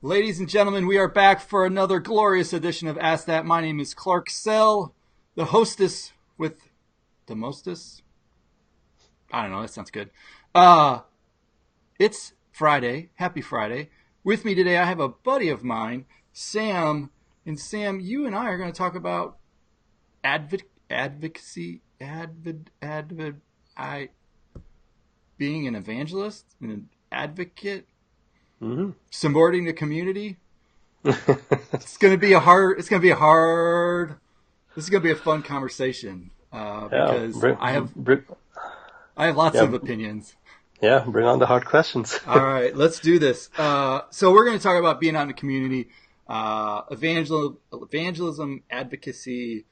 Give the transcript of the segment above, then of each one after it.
Ladies and gentlemen, we are back for another glorious edition of Ask That. My name is Clark Sell, the hostess with the mostest. I don't know, that sounds good. It's Friday. Happy Friday. With me today, I have a buddy of mine, Sam. And Sam, you and I are going to talk about advocacy, being an evangelist, an advocate. Mm-hmm. Supporting the community. It's going to be a fun conversation because I have lots of opinions. Yeah, bring on the hard questions. All right, let's do this. So we're going to talk about being out in the community, evangelism, advocacy.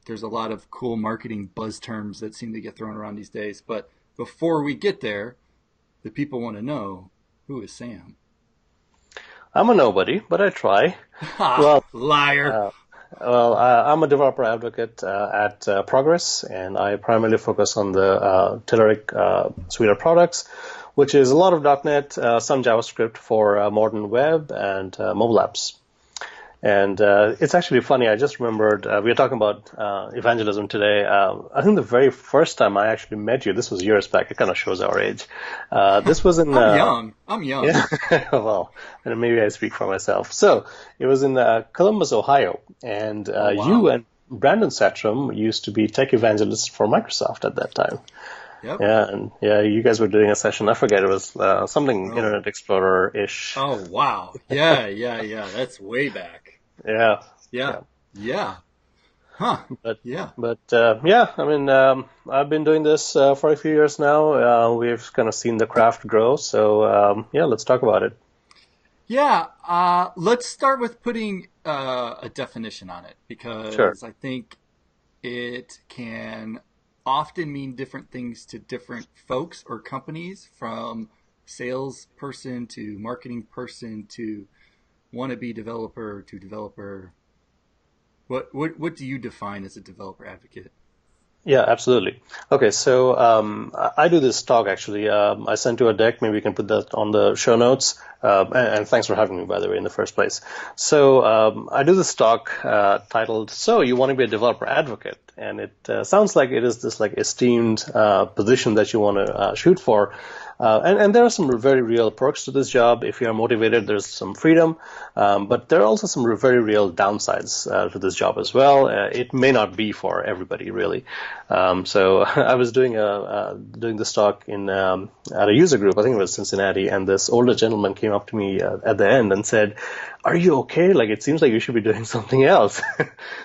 There's a lot of cool marketing buzz terms that seem to get thrown around these days. But before we get there, the people want to know, who is Sam? I'm a nobody, but I try. Liar. I'm a developer advocate at Progress, and I primarily focus on the Telerik suite of products, which is a lot of .NET, some JavaScript for modern web and mobile apps. And it's actually funny. I just remembered we were talking about evangelism today. I think the very first time I actually met you, this was years back. It kind of shows our age. This was in. I'm young. Yeah. Well, and maybe I speak for myself. So it was in Columbus, Ohio, and wow. You and Brandon Satram used to be tech evangelists for Microsoft at that time. Yep. Yeah, and you guys were doing a session. I forget, it was something Internet Explorer-ish. Oh wow! Yeah. That's way back. Yeah. Huh. But yeah. I mean, I've been doing this for a few years now. We've kind of seen the craft grow. So let's talk about it. Yeah. Let's start with putting a definition on it, because Sure. I think it can often mean different things to different folks or companies, from salesperson to marketing person to wannabe developer to developer. What do you define as a developer advocate? Yeah, absolutely. Okay, so I do this talk actually. I sent you a deck. Maybe you can put that on the show notes. And thanks for having me, by the way, in the first place. So I do this talk titled "So You Want to Be a Developer Advocate," and it sounds like it is this like esteemed position that you want to shoot for. And there are some very real perks to this job. If you are motivated, there's some freedom, but there are also some very real downsides to this job as well. It may not be for everybody, really. So I was doing this talk at a user group. I think it was Cincinnati, and this older gentleman came up to me at the end and said, "Are you okay? Like, it seems like you should be doing something else."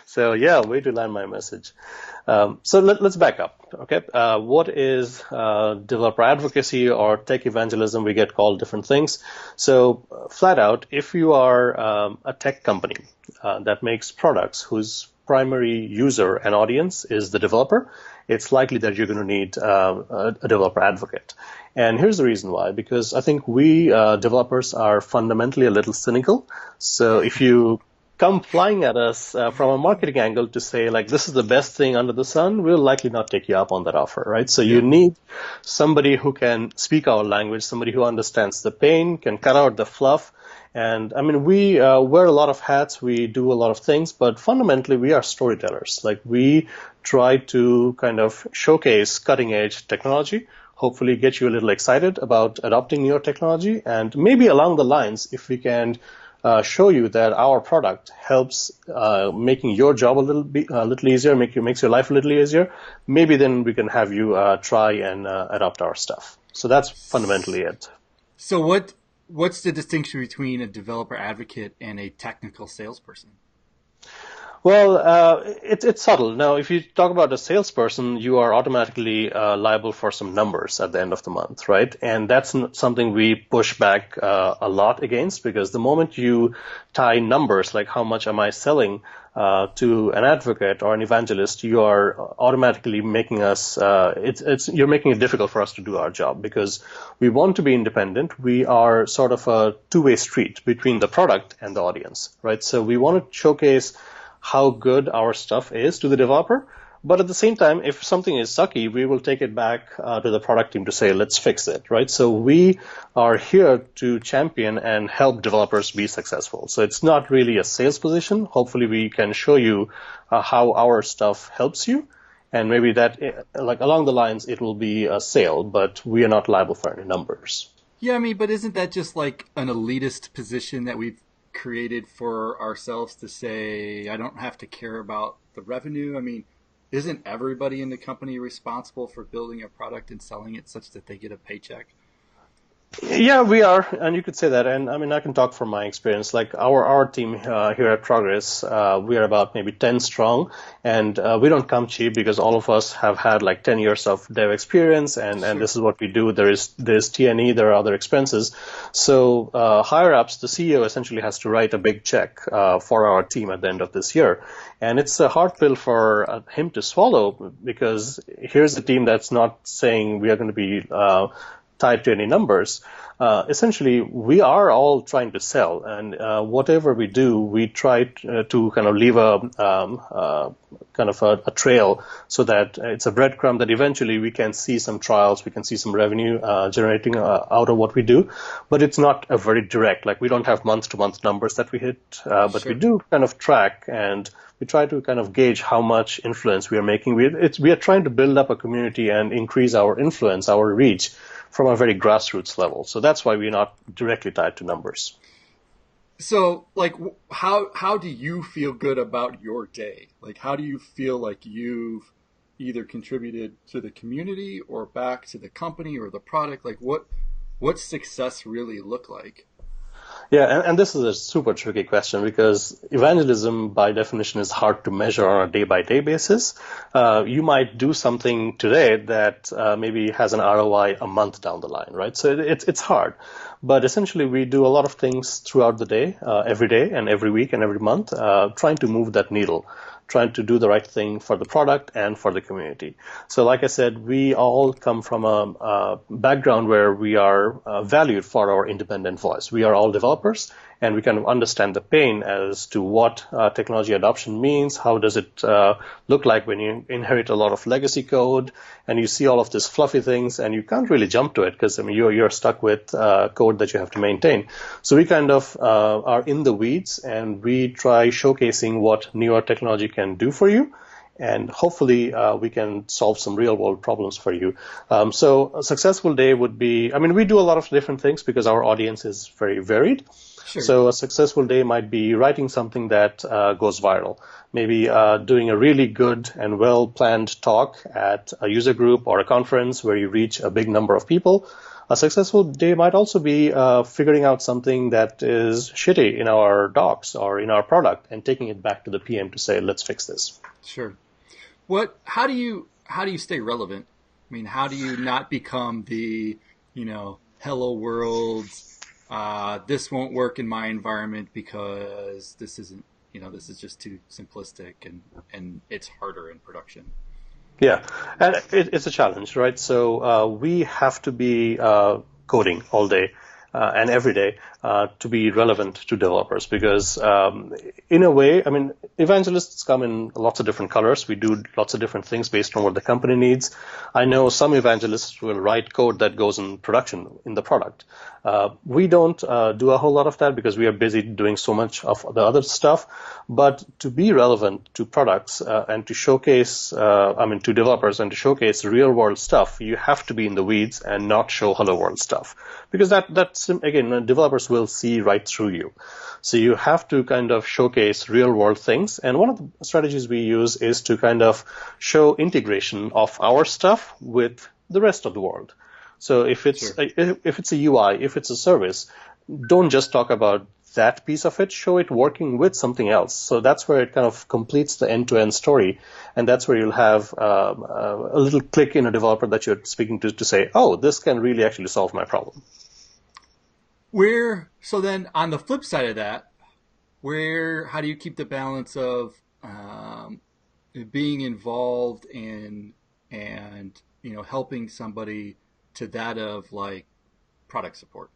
So yeah, way to land my message. So let's back up. Okay, what is developer advocacy or tech evangelism? We get called different things. So flat out, if you are a tech company that makes products whose primary user and audience is the developer, it's likely that you're going to need a developer advocate. And here's the reason why: because I think we developers are fundamentally a little cynical. So if you come flying at us from a marketing angle to say, like, this is the best thing under the sun, we'll likely not take you up on that offer, right? So you need somebody who can speak our language, somebody who understands the pain, can cut out the fluff. And I mean, we wear a lot of hats, we do a lot of things, but fundamentally we are storytellers. Like, we try to kind of showcase cutting edge technology, hopefully get you a little excited about adopting your technology, and maybe along the lines, if we can show you that our product helps making your job a little easier, makes your life a little easier, maybe then we can have you try and adopt our stuff. So that's fundamentally it. So what's the distinction between a developer advocate and a technical salesperson? Well, it's subtle. Now, if you talk about a salesperson, you are automatically liable for some numbers at the end of the month, right? And that's something we push back a lot against, because the moment you tie numbers, like how much am I selling to an advocate or an evangelist, you are automatically making us, you're making it difficult for us to do our job, because we want to be independent. We are sort of a two-way street between the product and the audience, right? So we want to showcase how good our stuff is to the developer, But at the same time, if something is sucky, we will take it back to the product team to say, let's fix it, right? So we are here to champion and help developers be successful. So it's not really a sales position. Hopefully we can show you how our stuff helps you. And maybe that, like along the lines, it will be a sale, but we are not liable for any numbers. Yeah, I mean, but isn't that just like an elitist position that we've created for ourselves to say, I don't have to care about the revenue? I mean, isn't everybody in the company responsible for building a product and selling it such that they get a paycheck? Yeah, we are, and you could say that. And I mean, I can talk from my experience. Like our team here at Progress, we are about maybe 10 strong, and we don't come cheap because all of us have had like 10 years of dev experience, and Sure. this is what we do. There's T&E, there are other expenses. So higher ups, the CEO essentially has to write a big check for our team at the end of this year, and it's a hard pill for him to swallow because here's a team that's not saying we are going to be tied to any numbers. Essentially, we are all trying to sell, and whatever we do, we try to kind of leave a trail so that it's a breadcrumb that eventually we can see some trials, we can see some revenue generating out of what we do. But it's not a very direct, like we don't have month-to-month numbers that we hit, but we Sure. do kind of track and we try to kind of gauge how much influence we are making. We are trying to build up a community and increase our influence, our reach from a very grassroots level. So that's why we're not directly tied to numbers. So, like, how do you feel good about your day? Like, how do you feel like you've either contributed to the community or back to the company or the product? Like, what's success really look like? Yeah, and this is a super tricky question because evangelism, by definition, is hard to measure on a day-by-day basis. You might do something today that maybe has an ROI a month down the line, right? So it's hard. But essentially, we do a lot of things throughout the day, every day and every week and every month, trying to move that needle, trying to do the right thing for the product and for the community. So like I said, we all come from a background where we are valued for our independent voice. We are all developers, and we kind of understand the pain as to what technology adoption means. How does it look like when you inherit a lot of legacy code and you see all of these fluffy things and you can't really jump to it because I mean you're stuck with code that you have to maintain. So we kind of are in the weeds and we try showcasing what newer technology can do for you, and hopefully we can solve some real world problems for you. So a successful day would be, I mean, we do a lot of different things because our audience is very varied. Sure. So a successful day might be writing something that goes viral, maybe doing a really good and well planned talk at a user group or a conference where you reach a big number of people. A successful day might also be figuring out something that is shitty in our docs or in our product and taking it back to the PM to say, let's fix this. Sure. How do you stay relevant? I mean, how do you not become the, hello world, this won't work in my environment because this isn't, this is just too simplistic and it's harder in production. Yeah, and it's a challenge, right? So we have to be coding all day and every day to be relevant to developers because, in a way, I mean, evangelists come in lots of different colors. We do lots of different things based on what the company needs. I know some evangelists will write code that goes in production in the product. We don't do a whole lot of that because we are busy doing so much of the other stuff. But to be relevant to products and to showcase, to developers and to showcase real world stuff, you have to be in the weeds and not show hello world stuff because that's again, developers will see right through you. So you have to kind of showcase real world things. And one of the strategies we use is to kind of show integration of our stuff with the rest of the world. So Sure. if it's a UI, if it's a service, don't just talk about that piece of it, show it working with something else. So that's where it kind of completes the end-to-end story. And that's where you'll have a little click in a developer that you're speaking to say, oh, this can really actually solve my problem. So then on the flip side of that, how do you keep the balance of being involved in and helping somebody to that of like product support?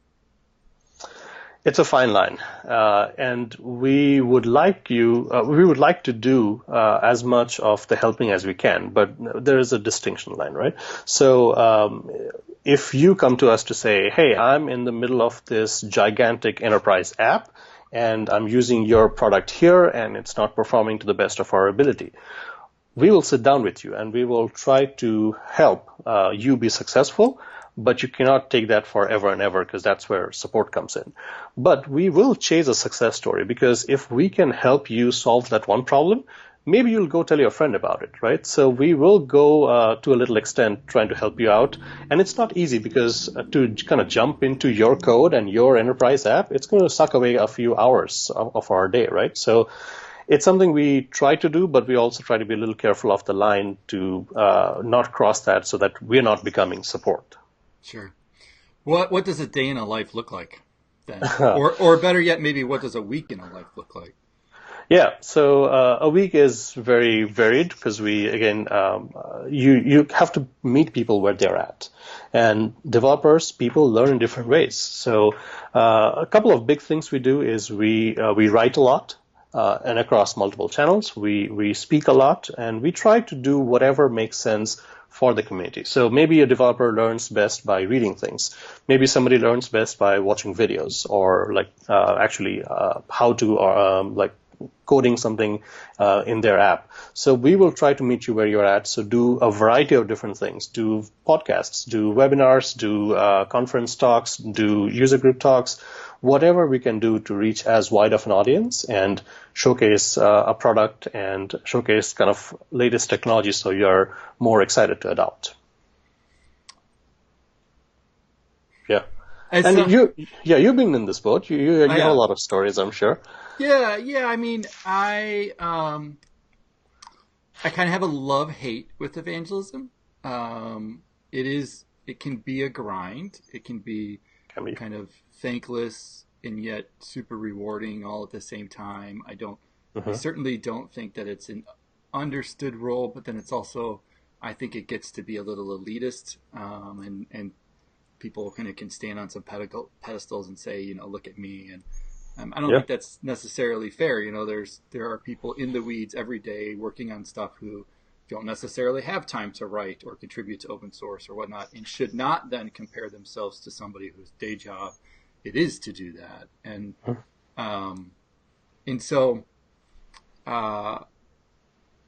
It's a fine line, and we would like to do as much of the helping as we can, but there is a distinction line, right? So, if you come to us to say, "Hey, I'm in the middle of this gigantic enterprise app, and I'm using your product here, and it's not performing to the best of our ability," we will sit down with you and we will try to help you be successful, but you cannot take that forever and ever because that's where support comes in. But we will chase a success story because if we can help you solve that one problem, maybe you'll go tell your friend about it, right? So we will go to a little extent trying to help you out. And it's not easy because to kind of jump into your code and your enterprise app, it's going to suck away a few hours of our day, right? So it's something we try to do, but we also try to be a little careful of the line to not cross that so that we're not becoming support. Sure. What does a day in a life look like then? Or better yet, maybe what does a week in a life look like? Yeah, so a week is very varied because we, again, you have to meet people where they're at. And developers, people learn in different ways. So a couple of big things we do is we write a lot. And across multiple channels, we speak a lot, and we try to do whatever makes sense for the community. So maybe a developer learns best by reading things. Maybe somebody learns best by watching videos, or like how to like coding something in their app. So we will try to meet you where you're at. So do a variety of different things. Do podcasts, do webinars, do conference talks, do user group talks, whatever we can do to reach as wide of an audience and showcase a product and showcase kind of latest technology so you're more excited to adopt. Yeah. And you've been in this boat. You have a lot of stories, I'm sure. Yeah. I mean, I kind of have a love-hate with evangelism. It can be a grind. It can be kind of thankless and yet super rewarding all at the same time. I certainly don't think that it's an understood role, but then it's also, I think it gets to be a little elitist, and people kind of can stand on some pedestals and say, look at me. And I don't think that's necessarily fair. There are people in the weeds every day working on stuff who don't necessarily have time to write or contribute to open source or whatnot, and should not then compare themselves to somebody whose day job it is to do that. And so,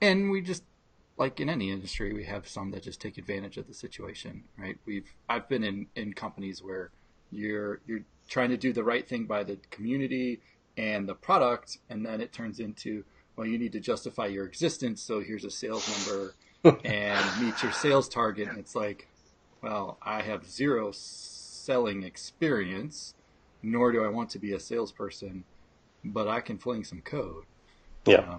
and we just, like in any industry, we have some that just take advantage of the situation, right? I've been in companies where you're trying to do the right thing by the community and the product, and then it turns into, well, you need to justify your existence, so here's a sales number and meet your sales target. And it's like, well, I have zero selling experience, nor do I want to be a salesperson, but I can fling some code. Yeah.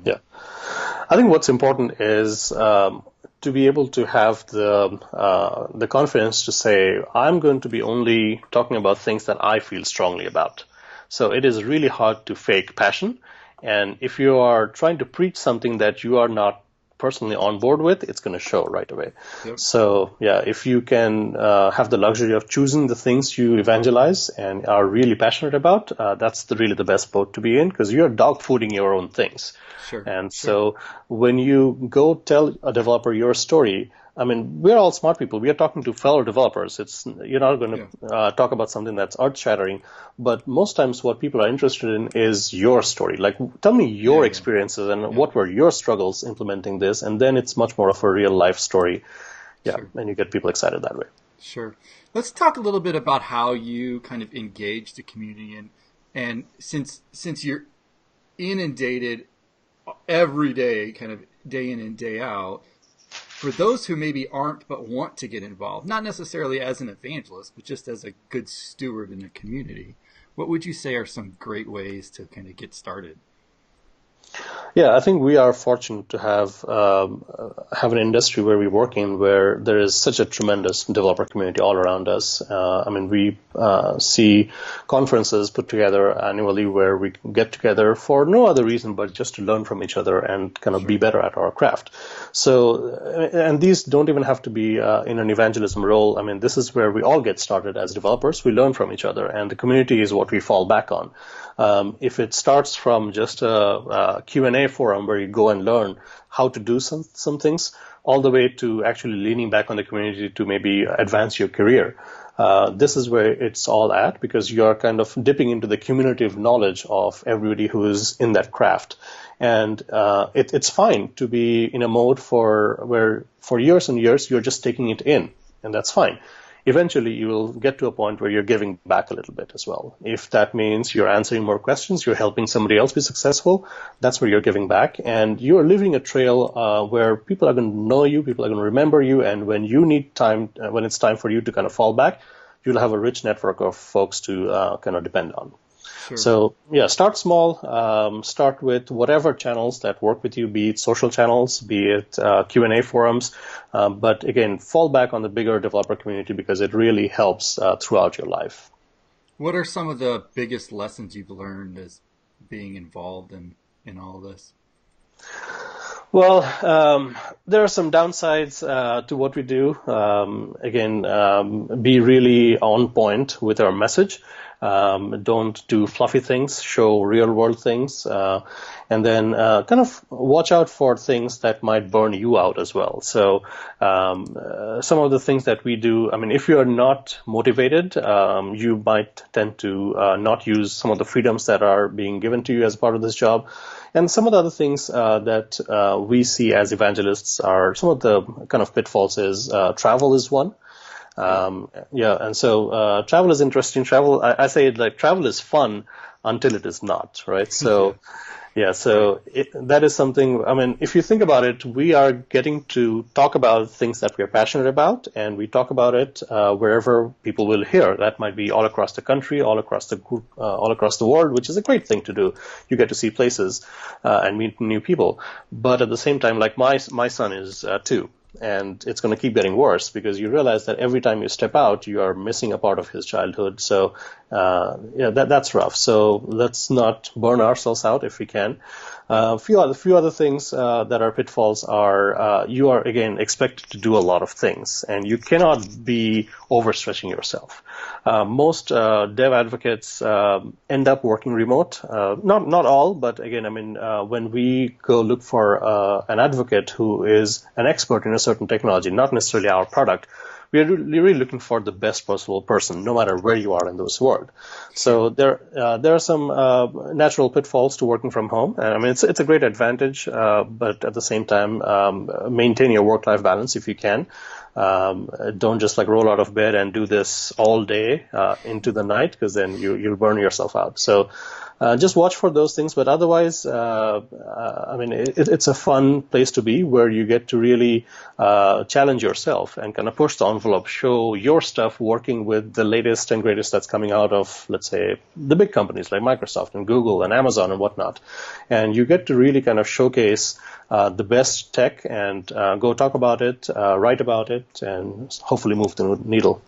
I think what's important is to be able to have the confidence to say, I'm going to be only talking about things that I feel strongly about. So it is really hard to fake passion. And if you are trying to preach something that you are not personally on board with, it's going to show right away. Yep. So yeah, if you can have the luxury of choosing the things you evangelize and are really passionate about, that's really the best boat to be in, because you're dog fooding your own things. Sure. And so when you go tell a developer your story, I mean, we're all smart people. We are talking to fellow developers. You're not going to talk about something that's earth-shattering, but most times what people are interested in is your story. Like, tell me your experiences and what were your struggles implementing this, and then it's much more of a real-life story. Yeah, sure. And you get people excited that way. Sure. Let's talk a little bit about how you kind of engage the community, and since you're inundated every day, kind of day in and day out, for those who maybe aren't but want to get involved, not necessarily as an evangelist, but just as a good steward in a community, what would you say are some great ways to kind of get started? Yeah, I think we are fortunate to have an industry where we work in where there is such a tremendous developer community all around us. I mean, we see conferences put together annually where we get together for no other reason but just to learn from each other and kind of be Sure. better at our craft. So, and these don't even have to be in an evangelism role. I mean, this is where we all get started as developers. We learn from each other, and the community is what we fall back on. If it starts from just a Q&A forum where you go and learn how to do some things, all the way to actually leaning back on the community to maybe advance your career. This is where it's all at because you're kind of dipping into the cumulative knowledge of everybody who is in that craft. And it's fine to be in a mode where for years and years you're just taking it in, and that's fine. Eventually, you will get to a point where you're giving back a little bit as well. If that means you're answering more questions, you're helping somebody else be successful, that's where you're giving back. And you're leaving a trail where people are going to know you, people are going to remember you, and when you need time, when it's time for you to kind of fall back, you'll have a rich network of folks to kind of depend on. Sure. So yeah, start small. Start with whatever channels that work with you, be it social channels, be it Q&A forums. But again, fall back on the bigger developer community because it really helps throughout your life. What are some of the biggest lessons you've learned as being involved in all this? Well, there are some downsides to what we do. Again, be really on point with our message. Don't do fluffy things, show real world things, and then kind of watch out for things that might burn you out as well. So some of the things that we do, I mean, if you are not motivated, you might tend to not use some of the freedoms that are being given to you as part of this job. And some of the other things that we see as evangelists are some of the kind of pitfalls is travel is one. And so travel is interesting. I say it like travel is fun until it is not, right? So, that is something. I mean, if you think about it, we are getting to talk about things that we are passionate about, and we talk about it wherever people will hear. That might be all across the country, all across the world, which is a great thing to do. You get to see places and meet new people. But at the same time, like my son is 2. And it's going to keep getting worse because you realize that every time you step out, you are missing a part of his childhood. So, that's rough. So let's not burn ourselves out if we can. A few other things that are pitfalls are you are, again, expected to do a lot of things, and you cannot be overstretching yourself. Most dev advocates end up working remote. Not all, but again, I mean, when we go look for an advocate who is an expert in a certain technology, not necessarily our product, we are really looking for the best possible person, no matter where you are in this world. So there are some natural pitfalls to working from home. And I mean, it's a great advantage, but at the same time, maintain your work-life balance if you can. Don't just like roll out of bed and do this all day into the night, because then you'll burn yourself out. So just watch for those things. But otherwise, I mean, it's a fun place to be where you get to really challenge yourself and kind of push the envelope, show your stuff working with the latest and greatest that's coming out of, let's say, the big companies like Microsoft and Google and Amazon and whatnot. And you get to really kind of showcase the best tech and go talk about it, write about it, and hopefully move the needle.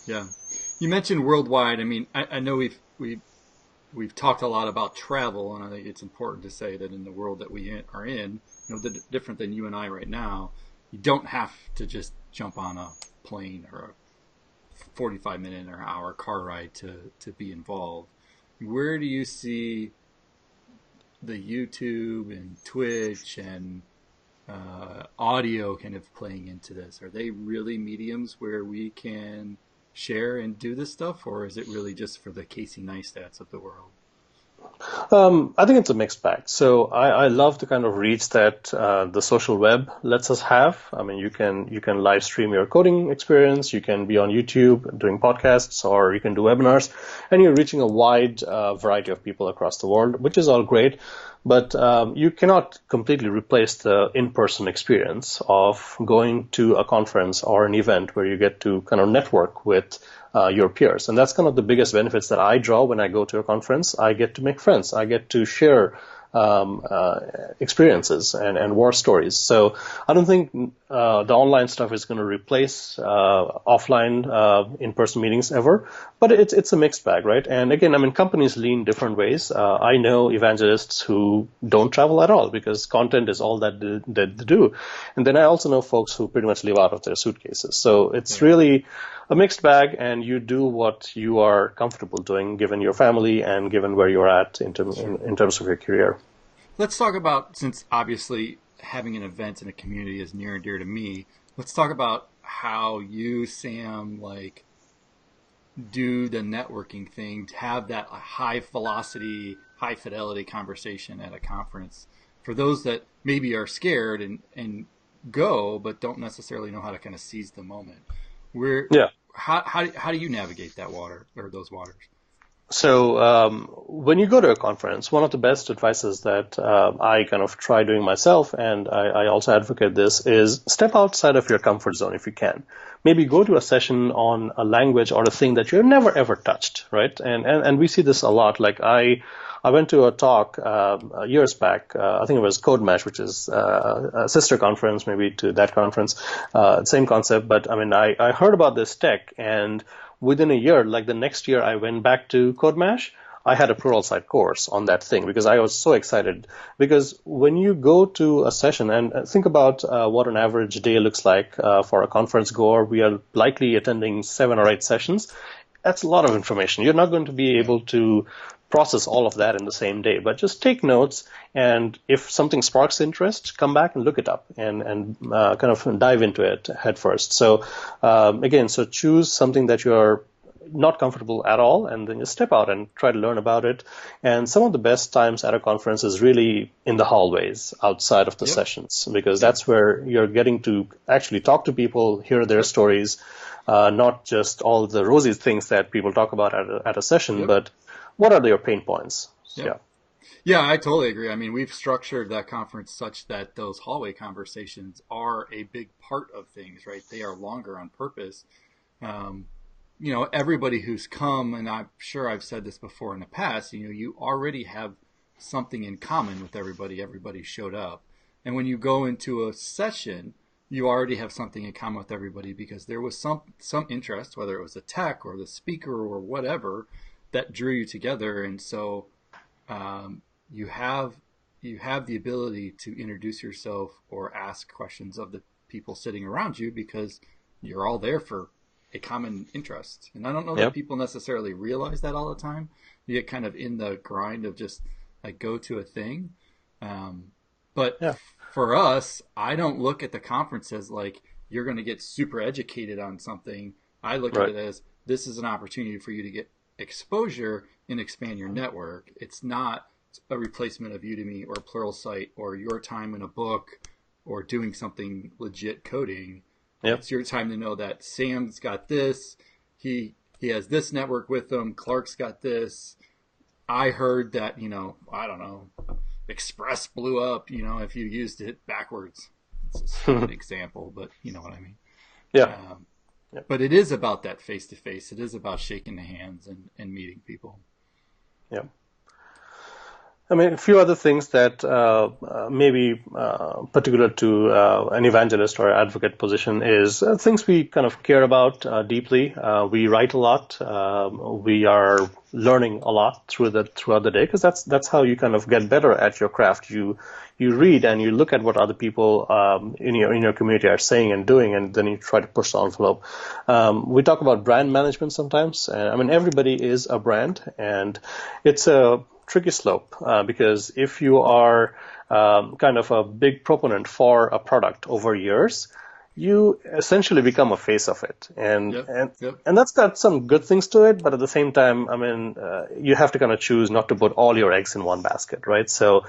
Yeah. You mentioned worldwide. I mean, I know we've talked a lot about travel, and I think it's important to say that in the world that we are in, different than you and I right now, you don't have to just jump on a plane or a 45-minute or hour car ride to be involved. Where do you see the YouTube and Twitch and audio kind of playing into this? Are they really mediums where we can share and do this stuff, or is it really just for the Casey Neistats of the world? I think it's a mixed bag. So I love the kind of reach that the social web lets us have. I mean, you can live stream your coding experience, you can be on YouTube doing podcasts, or you can do webinars, and you're reaching a wide variety of people across the world, which is all great. But you cannot completely replace the in-person experience of going to a conference or an event where you get to kind of network with your peers. And that's kind of the biggest benefits that I draw when I go to a conference. I get to make friends. I get to share experiences and war stories. So I don't think the online stuff is going to replace offline in-person meetings ever, but it's a mixed bag, right? And again, I mean, companies lean different ways. I know evangelists who don't travel at all because content is all that they do. And then I also know folks who pretty much live out of their suitcases. So it's really a mixed bag, and you do what you are comfortable doing given your family and given where you're at in terms of your career. Let's talk about, since obviously having an event in a community is near and dear to me, let's talk about how you, Sam, like do the networking thing to have that high velocity, high fidelity conversation at a conference for those that maybe are scared and go, but don't necessarily know how to kind of seize the moment. Yeah. How do you navigate that water or those waters? So when you go to a conference, one of the best advices that I kind of try doing myself, and I also advocate this, is step outside of your comfort zone if you can. Maybe go to a session on a language or a thing that you've never ever touched, right? And we see this a lot. Like I went to a talk years back. I think it was Code Mesh, which is a sister conference maybe to that conference. Same concept, but I mean, I heard about this tech, and within a year, like the next year, I went back to CodeMash. I had a Pluralsight course on that thing because I was so excited. Because when you go to a session and think about what an average day looks like for a conference goer, we are likely attending 7 or 8 sessions. That's a lot of information. You're not going to be able to process all of that in the same day, but just take notes, and if something sparks interest, come back and look it up and kind of dive into it head first. So again, so choose something that you're not comfortable at all, and then just step out and try to learn about it. And some of the best times at a conference is really in the hallways outside of the sessions, because that's where you're getting to actually talk to people, hear their stories, not just all the rosy things that people talk about at a session, but what are your pain points? Yeah, I totally agree. I mean, we've structured that conference such that those hallway conversations are a big part of things, right? They are longer on purpose. Everybody who's come, and I'm sure I've said this before in the past, you already have something in common with everybody. Everybody showed up. And when you go into a session, you already have something in common with everybody because there was some interest, whether it was the tech or the speaker or whatever, that drew you together. And so you have the ability to introduce yourself or ask questions of the people sitting around you because you're all there for a common interest. And I don't know that people necessarily realize that all the time. You get kind of in the grind of just like go to a thing. But for us, I don't look at the conference as like you're going to get super educated on something. I look at it as this is an opportunity for you to get exposure and expand your network. It's not a replacement of Udemy or Pluralsight or your time in a book or doing something legit coding. It's your time to know that Sam's got this. He has this network with him. Clark's got this. I heard that, I don't know, Express blew up, if you used it backwards. It's a stupid example, but you know what I mean. But it is about that face-to-face. It is about shaking the hands and meeting people. Yeah. I mean, a few other things that maybe particular to an evangelist or advocate position is things we kind of care about deeply. We write a lot. We are learning a lot throughout the day because that's how you kind of get better at your craft. You read and you look at what other people in your community are saying and doing, and then you try to push the envelope. We talk about brand management sometimes. I mean, everybody is a brand, and it's a tricky slope because if you are kind of a big proponent for a product over years, you essentially become a face of it, and that's got some good things to it, but at the same time, I mean, you have to kind of choose not to put all your eggs in one basket, right? So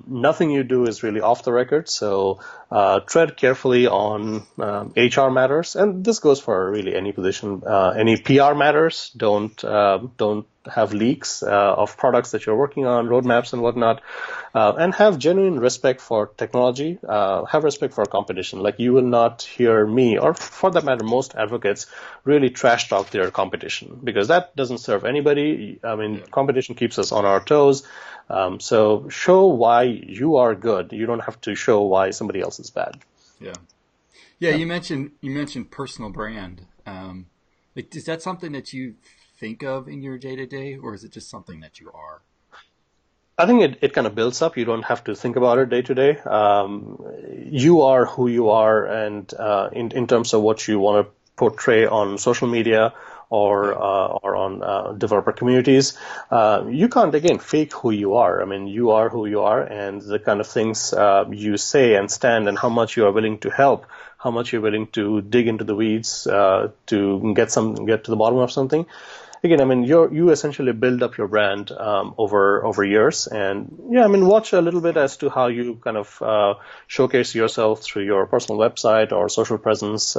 nothing you do is really off the record. So tread carefully on HR matters, and this goes for really any position. Any PR matters. Don't have leaks of products that you're working on, roadmaps and whatnot, and have genuine respect for technology. Have respect for competition. Like you will not hear me, or for that matter, most advocates really trash talk their competition because that doesn't serve anybody. I mean, competition keeps us on our toes. So show why you are good. You don't have to show why somebody else is bad. Yeah. Yeah, you mentioned personal brand. Like, is that something that you think of in your day to day, or is it just something that you are? I think it kind of builds up. You don't have to think about it day to day. You are who you are, and in terms of what you want to portray on social media or on developer communities, you can't again fake who you are. I mean, you are who you are, and the kind of things you say and stand, and how much you are willing to help, how much you're willing to dig into the weeds to get to the bottom of something. Again, I mean, you essentially build up your brand over years, and yeah, I mean, watch a little bit as to how you kind of showcase yourself through your personal website or social presence.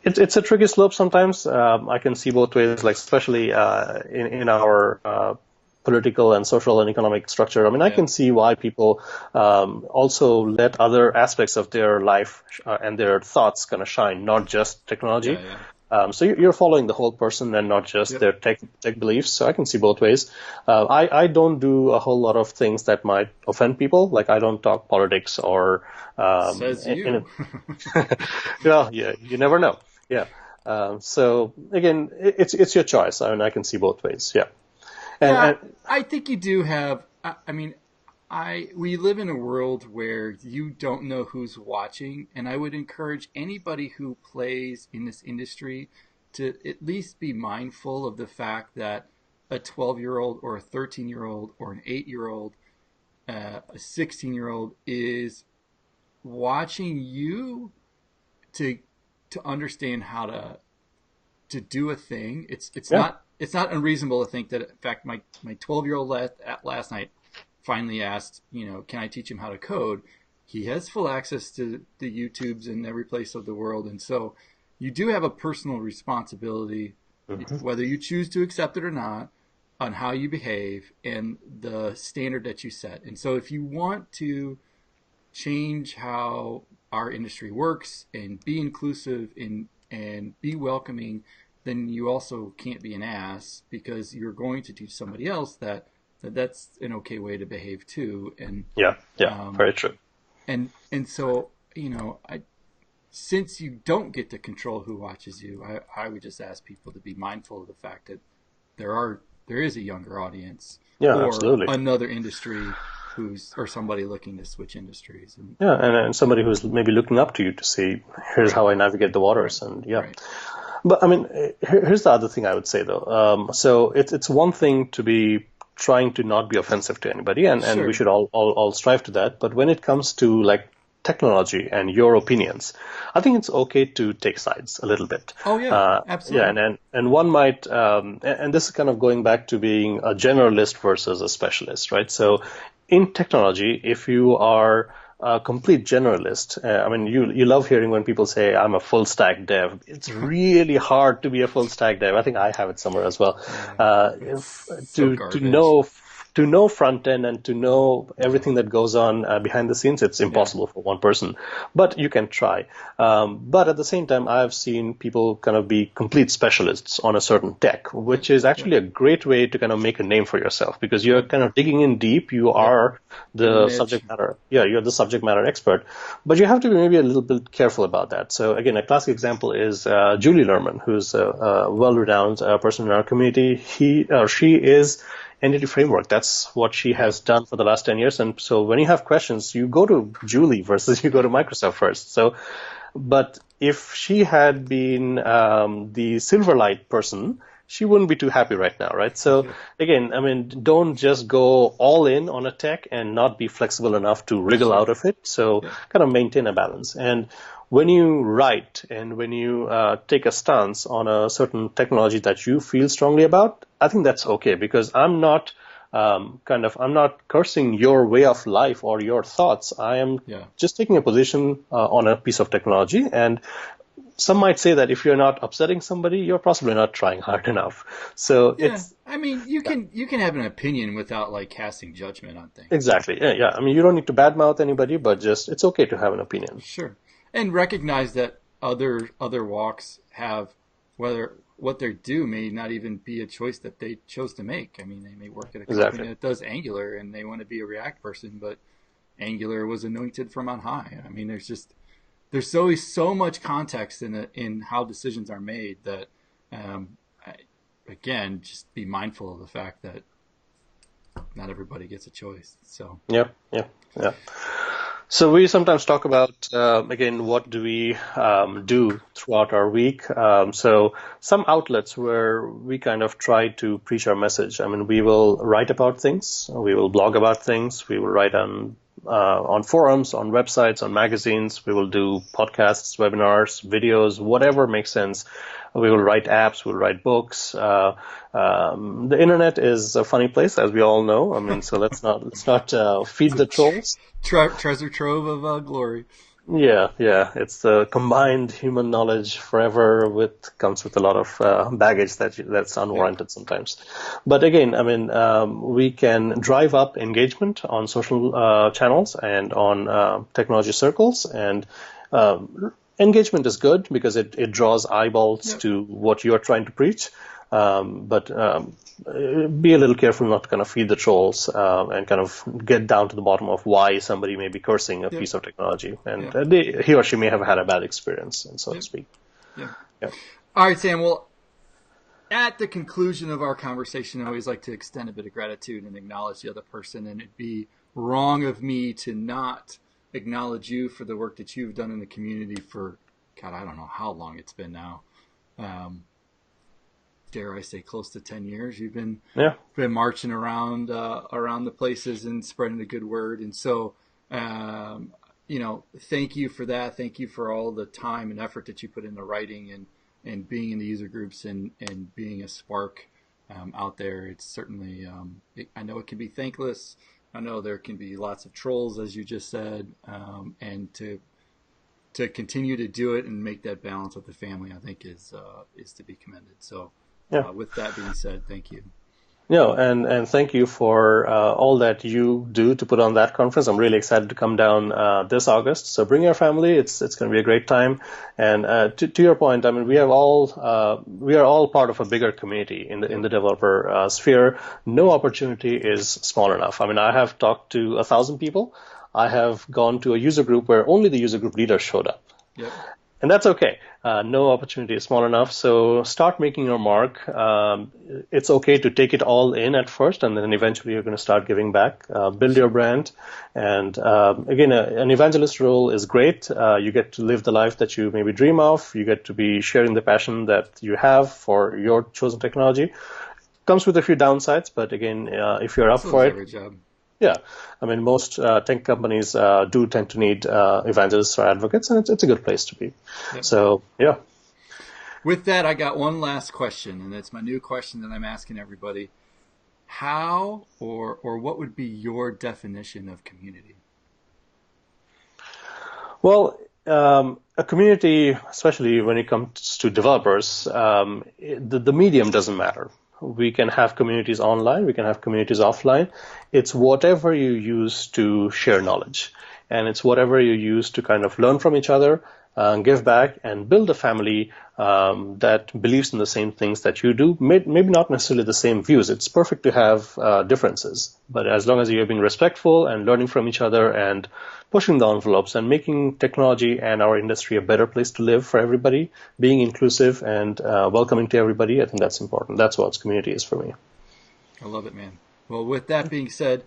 It's a tricky slope sometimes. I can see both ways, like especially in our political and social and economic structure. I mean, I can see why people also let other aspects of their life and their thoughts kind of shine, not just technology. So you're following the whole person and not just their tech beliefs. So I can see both ways. I don't do a whole lot of things that might offend people. Like I don't talk politics or. Says you. Well, yeah, you never know. Yeah. So again, it's your choice. I mean, I can see both ways. Yeah. And I think you do have. I mean, we live in a world where you don't know who's watching, and I would encourage anybody who plays in this industry to at least be mindful of the fact that a 12-year-old or a 13-year-old or an 8-year-old, a 16-year-old is watching you to understand how to do a thing. It's not unreasonable to think that, in fact, my 12-year-old last night finally asked, can I teach him how to code? He has full access to the YouTubes in every place of the world. And so you do have a personal responsibility, whether you choose to accept it or not, on how you behave and the standard that you set. And so if you want to change how our industry works and be inclusive and be welcoming, then you also can't be an ass because you're going to teach somebody else that's an okay way to behave too. And very true. And so since you don't get to control who watches you, I would just ask people to be mindful of the fact that there is a younger audience or absolutely. Another industry or somebody looking to switch industries. And somebody who's maybe looking up to you to see, here's how I navigate the waters. And Right. But I mean, here's the other thing I would say though. So it's one thing to be trying to not be offensive to anybody, and we should all strive to that. But when it comes to like technology and your opinions, I think it's okay to take sides a little bit. Oh yeah, absolutely. Yeah, and one might, and this is kind of going back to being a generalist versus a specialist, right? So in technology, if you are a complete generalist, I mean, you love hearing when people say, I'm a full stack dev. It's really hard to be a full stack dev. I think I have it somewhere as well. To know front end and to know everything that goes on behind the scenes, it's impossible for one person, but you can try. But at the same time, I've seen people kind of be complete specialists on a certain tech, which is actually a great way to kind of make a name for yourself because you're kind of digging in deep. You are the subject matter. Yeah, you're the subject matter expert, but you have to be maybe a little bit careful about that. So again, a classic example is Julie Lerman, who's a well-renowned person in our community. He or she is entity framework. That's what she has done for the last 10 years. And so when you have questions, you go to Julie versus you go to Microsoft first. So, but if she had been the Silverlight person, she wouldn't be too happy right now, right? So again, I mean, don't just go all in on a tech and not be flexible enough to wriggle out of it. So kind of maintain a balance. And when you write and when you take a stance on a certain technology that you feel strongly about, I think that's okay because I'm not I'm not cursing your way of life or your thoughts. I am Yeah. just taking a position on a piece of technology. And some might say that if you're not upsetting somebody, you're possibly not trying hard enough. So Yeah. it's I mean, you can have an opinion without like casting judgment on things. exactly, yeah, yeah. I mean, you don't need to badmouth anybody, but just it's okay to have an opinion. Sure. And recognize that other walks have whether what they do may not even be a choice that they chose to make. I mean, they may work at a company Exactly. that does Angular and they want to be a React person, but Angular was anointed from on high. I mean, there's always so much context in how decisions are made that I, again, just be mindful of the fact that not everybody gets a choice. So Yeah, yeah, yeah. So we sometimes talk about again, what do we do throughout our week? So some outlets where we kind of try to preach our message. I mean, we will write about things, we will blog about things, we will write on forums, on websites, on magazines. We will do podcasts, webinars, videos, whatever makes sense. We will write apps, we'll write books. The internet is a funny place, as we all know. I mean, so let's not feed it's a the trolls. treasure trove of glory. Yeah, yeah, it's the combined human knowledge forever with comes with a lot of baggage that's Yep. unwarranted sometimes. But again, I mean, we can drive up engagement on social channels and on technology circles, and engagement is good because it draws eyeballs Yep. to what you're trying to preach. But be a little careful not to kind of feed the trolls and kind of get down to the bottom of why somebody may be cursing a Yep. piece of technology, and Yep. he or she may have had a bad experience, and so to Yep. speak. Yep. Yeah. All right, Sam. Well, at the conclusion of our conversation, I always like to extend a bit of gratitude and acknowledge the other person. And it'd be wrong of me to not acknowledge you for the work that you've done in the community for, God, I don't know how long it's been now. Um, dare I say, close to 10 years. You've Yeah. been marching around the places and spreading the good word. And so, thank you for that. Thank you for all the time and effort that you put into writing and being in the user groups and being a spark out there. It's certainly, I know it can be thankless. I know there can be lots of trolls, as you just said, and to continue to do it and make that balance with the family, I think is to be commended. So, Yeah. with that being said, thank you. No, and thank you for all that you do to put on that conference. I'm really excited to come down this August. So bring your family. It's going to be a great time. And to your point, I mean, we are all part of a bigger community in Yep. the developer sphere. No opportunity is small enough. I mean, I have talked to 1,000 people. I have gone to a user group where only the user group leaders showed up. Yep. And that's okay. No opportunity is small enough. So start making your mark. It's okay to take it all in at first, and then eventually you're going to start giving back. Build your Sure. brand. And again, an evangelist role is great. You get to live the life that you maybe dream of. You get to be sharing the passion that you have for your chosen technology. Comes with a few downsides, but again, if you're up So is for it, every job. yeah, I mean, most tech companies do tend to need evangelists or advocates, and it's a good place to be. Yep. So, yeah. With that, I got one last question, and it's my new question that I'm asking everybody. How or what would be your definition of community? Well, a community, especially when it comes to developers, the medium doesn't matter. We can have communities online, we can have communities offline. It's whatever you use to share knowledge. And it's whatever you use to kind of learn from each other, give back, and build a family that believes in the same things that you do. Maybe not necessarily the same views. It's perfect to have differences, but as long as you're being respectful and learning from each other and pushing the envelopes and making technology and our industry a better place to live for everybody, being inclusive and welcoming to everybody, I think that's important. That's what community is for me. I love it, man. Well, with that being said,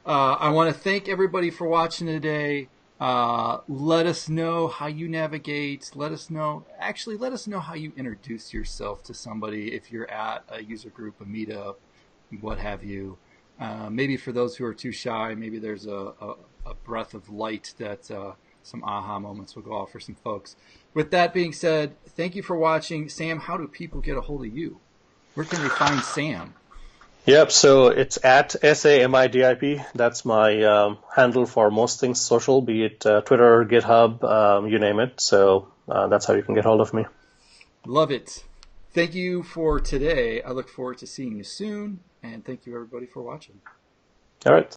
I want to thank everybody for watching today. Let us know how you navigate. Let us know how you introduce yourself to somebody if you're at a user group, a meetup, what have you. Maybe for those who are too shy, maybe there's a breath of light that some aha moments will go off for some folks. With that being said, thank you for watching. Sam, how do people get a hold of you? Where can they find Sam? Yep, so it's at SAMIDIP. That's my handle for most things social, be it Twitter, GitHub, you name it. So that's how you can get hold of me. Love it. Thank you for today. I look forward to seeing you soon. And thank you, everybody, for watching. All right.